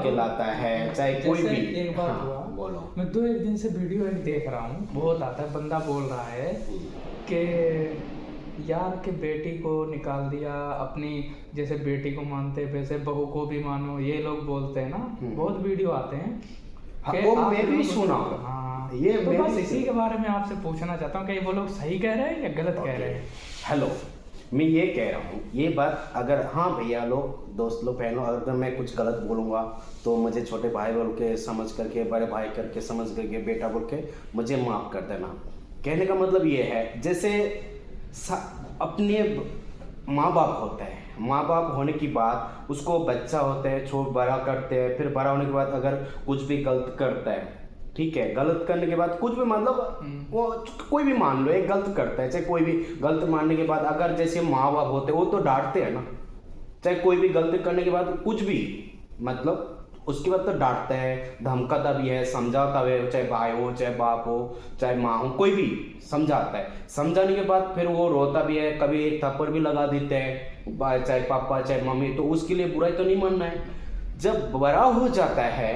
कहलाता है, चाहे कोई भी। एक बात हुआ, बोलो। मैं 1 दिन से वीडियो एक देख रहा हूँ, बहुत आता है, बंदा बोल रहा है कि यार के बेटी को निकाल दिया, अपनी जैसे बेटी को मानते वैसे बहू को भी मानो, ये लोग बोलते हैं ना, बहुत वीडियो आते हैं। वो मैं भी सुना। हाँ, ये तो मैं बस भी इसी के बारे में आपसे पूछना चाहता हूँ कि वो लोग सही कह रहे हैं या गलत कह रहे हैं। हेलो, मैं ये कह रहा हूँ, ये बात अगर हाँ भैया लोग, दोस्त लोग, बहनों, अगर मैं कुछ गलत बोलूँगा तो मुझे छोटे भाई बोल के समझ करके, बड़े भाई करके समझ करके, बेटा बोल के मुझे माफ़ कर देना। कहने का मतलब ये है, जैसे अपने माँ बाप होते हैं, माँ बाप होने की बाद उसको बच्चा होता है, बड़ा करते हैं, फिर बड़ा होने के बाद अगर कुछ भी गलत करता है, ठीक है, गलत करने के बाद कुछ भी मतलब वो कोई भी मान लो एक गलत करता है, चाहे कोई भी गलत मानने के बाद अगर जैसे माँ बाप होते हैं वो तो डांटते हैं ना, चाहे कोई भी गलती करने के बाद कुछ भी मतलब उसके बाद तो डांटता है, धमकाता भी है, समझाता है, चाहे भाई हो, चाहे बाप हो, चाहे माँ हो, कोई भी समझाता है। समझाने के बाद फिर वो रोता भी है, कभी एक थप्पड़ भी लगा देते हैं, चाहे पापा चाहे मम्मी, तो उसके लिए बुराई तो नहीं मानना है। जब बड़ा हो जाता है,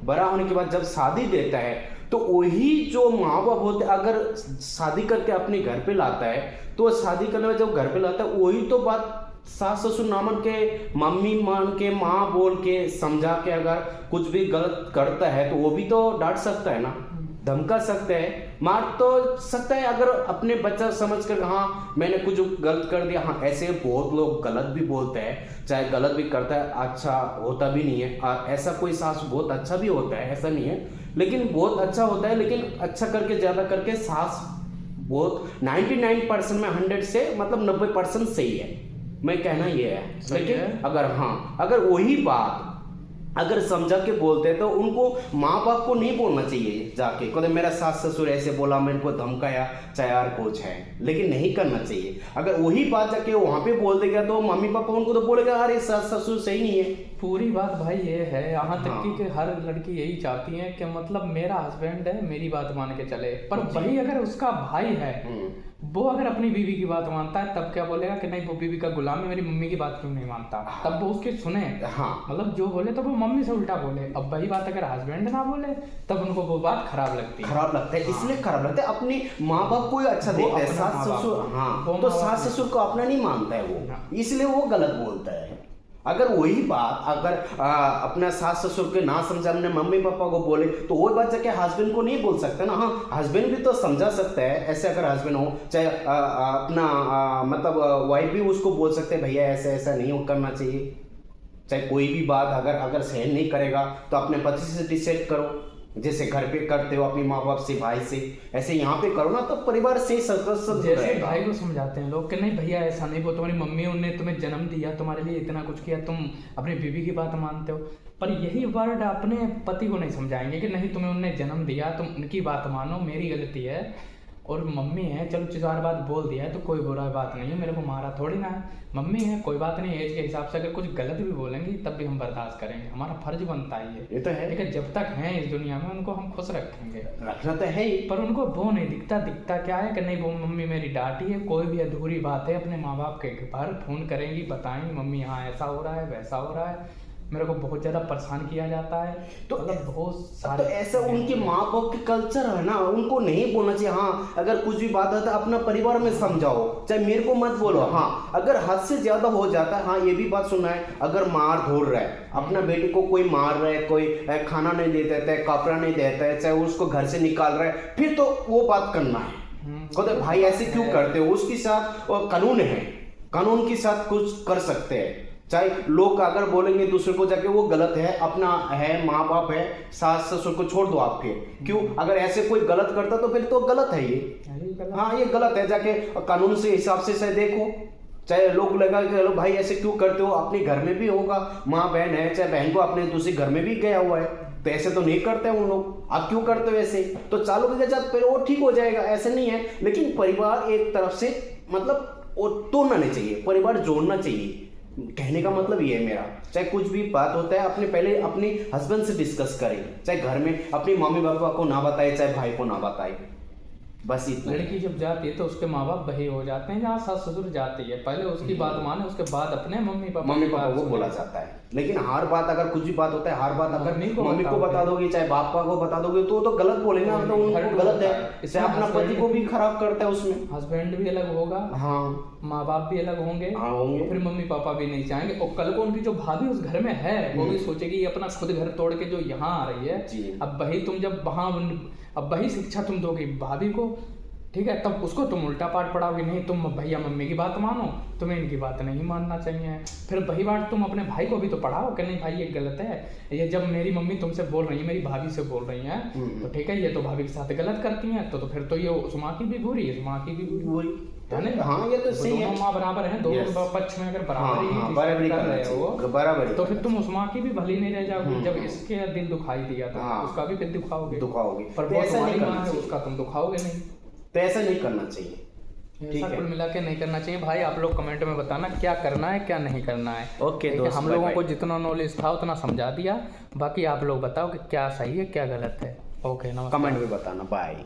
बड़ा होने के बाद जब शादी देता है, तो वही जो माँ बाप होते अगर शादी करके अपने घर पे लाता है, तो शादी करने में जब घर पे लाता है वही तो बात सास ससुर ना मान के, मम्मी मान के, माँ बोल के, समझा के अगर कुछ भी गलत करता है तो वो भी तो डांट सकता है ना, धमका सकता है, मार तो सकता है अगर अपने बच्चा समझ कर हाँ मैंने कुछ गलत कर दिया। हाँ, ऐसे बहुत लोग गलत भी बोलते हैं, चाहे गलत भी करता है, अच्छा होता भी नहीं है। ऐसा कोई सास बहुत अच्छा भी होता है, ऐसा नहीं है, लेकिन बहुत अच्छा होता है, लेकिन अच्छा करके ज़्यादा करके सास बहुत 99% में 100 से मतलब 90% सही है, मैं कहना ये है। लेकिन अगर हाँ, अगर वही बात अगर समझा के बोलते हैं तो उनको माँ बाप को नहीं बोलना चाहिए जाके कहते मेरा सास ससुर ऐसे बोला, मेरे को धमकाया, चाहे यार कुछ है, लेकिन नहीं करना चाहिए। अगर वही बात जाके वहाँ पे बोल देगा तो मम्मी पापा उनको तो बोलेगा अरे सास ससुर सही नहीं है। पूरी बात भाई ये है, यहाँ तक हाँ। कि हर लड़की यही चाहती है कि मतलब मेरा हस्बैंड है, मेरी बात मान के चले, पर वही अगर उसका भाई है वो अगर अपनी बीवी की बात मानता है तब क्या बोलेगा कि नहीं वो बीवी का गुलाम है, मेरी मम्मी की बात क्यों नहीं मानता। तब वो उसकी सुने। हाँ, मतलब जो बोले तो वो मम्मी से उल्टा बोले। अब वही बात अगर हस्बैंड ना बोले तब उनको वो बात खराब लगती है। खराब लगता है। इसलिए खराब लगता है, अपने माँ बाप को ही अच्छा देखता है, सास ससुर हाँ तो सास ससुर को अपना नहीं मानता है वो, इसलिए वो गलत बोलता है। अगर वही बात अगर अपना सास ससुर के ना समझा, अपने मम्मी पापा को बोले, तो वो बात जाके हस्बैंड को नहीं बोल सकता ना। हाँ, हस्बैंड भी तो समझा सकता है, ऐसे अगर हस्बैंड हो, चाहे अपना मतलब वाइफ भी उसको बोल सकते हैं भैया ऐसा ऐसा नहीं करना चाहिए। चाहे कोई भी बात अगर सहन नहीं करेगा तो अपने पति से डिसाइड करो, जैसे घर पे करते हो अपने माँ बाप से, भाई से, ऐसे यहाँ पे करो ना, तो परिवार से सदस्य जैसे भाई को समझाते हैं लोग कि नहीं भैया ऐसा नहीं, वो तुम्हारी मम्मी उन्होंने तुम्हें जन्म दिया, तुम्हारे लिए इतना कुछ किया, तुम अपनी बीवी की बात मानते हो। पर यही वर्ड अपने पति को नहीं समझाएंगे कि नहीं तुम्हें उन्होंने जन्म दिया, तुम उनकी बात मानो, मेरी गलती है, और मम्मी है चलो 4 बात बोल दिया है तो कोई बुरा बात नहीं है, मेरे को मारा थोड़ी ना है, मम्मी है कोई बात नहीं, एज के हिसाब से अगर कुछ गलत भी बोलेंगी तब भी हम बर्दाश्त करेंगे, हमारा फर्ज बनता है ये तो है। लेकिन जब तक हैं इस दुनिया में उनको हम खुश रखेंगे, रखना तो है ही। पर उनको वो नहीं दिखता क्या है कि नहीं वो मम्मी मेरी डांटी है, कोई भी अधूरी बात है अपने माँ बाप के घर फोन करेंगी, बताएंगी मम्मी हाँ ऐसा हो रहा है वैसा हो रहा है, मेरे को बहुत ज्यादा परेशान किया जाता है। तो मतलब बहुत तो ऐसा उनके माँ बाप के कल्चर है ना, उनको नहीं बोलना चाहिए। हाँ, अगर कुछ भी बात होता है अपना परिवार में समझाओ, चाहे मेरे को मत बोलो। हाँ, अगर हद से ज्यादा हो जाता है, हाँ ये भी बात सुनना है, अगर मार धोर रहा है, अपना बेटे को कोई मार रहा है, कोई खाना नहीं देता है, कपड़ा नहीं देता है, चाहे उसको घर से निकाल रहा है, फिर तो वो बात करना है। कहते भाई ऐसे क्यों करते हो, उसके साथ कानून है, कानून के साथ कुछ कर सकते हैं। चाहे लोग अगर बोलेंगे दूसरे को जाके वो गलत है, अपना है, माँ बाप है, सास ससुर को छोड़ दो आपके, क्यों अगर ऐसे कोई गलत करता तो फिर तो गलत है ये। हाँ, ये गलत है, जाके कानून से हिसाब से देखो। चाहे लोग लगा कि भाई ऐसे क्यों करते हो, अपने घर में भी होगा, माँ बहन है, चाहे बहन को अपने दूसरे घर में भी गया हुआ है, तो ऐसे तो नहीं करते उन लोग, आप क्यों करते हो ऐसे, तो चालू के साथ फिर वो ठीक हो जाएगा, ऐसे नहीं है। लेकिन परिवार एक तरफ से मतलब वो तोड़ना नहीं चाहिए, परिवार जोड़ना चाहिए। कहने का मतलब ये है मेरा, चाहे कुछ भी बात होता है अपने पहले अपने हस्बैंड से डिस्कस करें, चाहे घर में अपनी मम्मी पापा को ना बताए, चाहे भाई को ना बताए, बस इतना। लड़की जब जाती है तो उसके माँ बाप वही हो जाते हैं, जहाँ सास ससुर जाती है पहले उसकी बात माने, उसके बाद अपने मम्मी पापा को बोला जाता है। लेकिन हर बात अगर कुछ भी बात होता है, हर बात अगर मम्मी को बता दोगे चाहे पापा को बता दोगे तो गलत बोलेंगे, मतलब उनको गलत है, इससे अपना पति को भी खराब करता है उसमें। हस्बैंड भी अलग होगा, हाँ, माँ बाप भी अलग होंगे, हाँ होंगे, फिर मम्मी पापा भी नहीं चाहेंगे, और कल को उनकी जो भाभी उस घर में है वो भी सोचेगी ये अपना खुद घर तोड़ के जो यहाँ आ रही है, अब वही तुम जब वहाँ, अब वही शिक्षा तुम दोगे भाभी को, ठीक है, तब उसको तुम उल्टा पाठ पढ़ाओगे, नहीं तुम भैया मम्मी की बात मानो, तुम्हें इनकी बात नहीं मानना चाहिए। फिर वही बात तुम अपने भाई को भी तो पढ़ाओ कि नहीं भाई ये गलत है, ये जब मेरी मम्मी तुमसे बोल रही है, मेरी भाभी से बोल रही है, तो ठीक है ये तो भाभी के साथ गलत करती हैं, तो फिर तो ये उस माँ की भी बुरी, इस माँ की भी बुरी है ना। हाँ ये तो सही है, दोनों माँ बराबर है, दोनों पक्ष में अगर बराबरी कर रहे हो बराबर, तो फिर तुम उस माँ की भी भली नहीं रह जाओगे। जब इसके दिल दुखाई दिया तो उसका भी दिल दुखाओगे, पर वो तुम्हारी माँ है उसका तुम दुखाओगे नहीं, तो ऐसा नहीं करना चाहिए। ऐसा कुल मिला के नहीं करना चाहिए। भाई आप लोग कमेंट में बताना क्या करना है क्या नहीं करना है। ओके दोस्त, हम लोगों को जितना नॉलेज था उतना समझा दिया, बाकी आप लोग बताओ कि क्या सही है क्या गलत है। ओके, नमस्कार। कमेंट में बताना। बाय।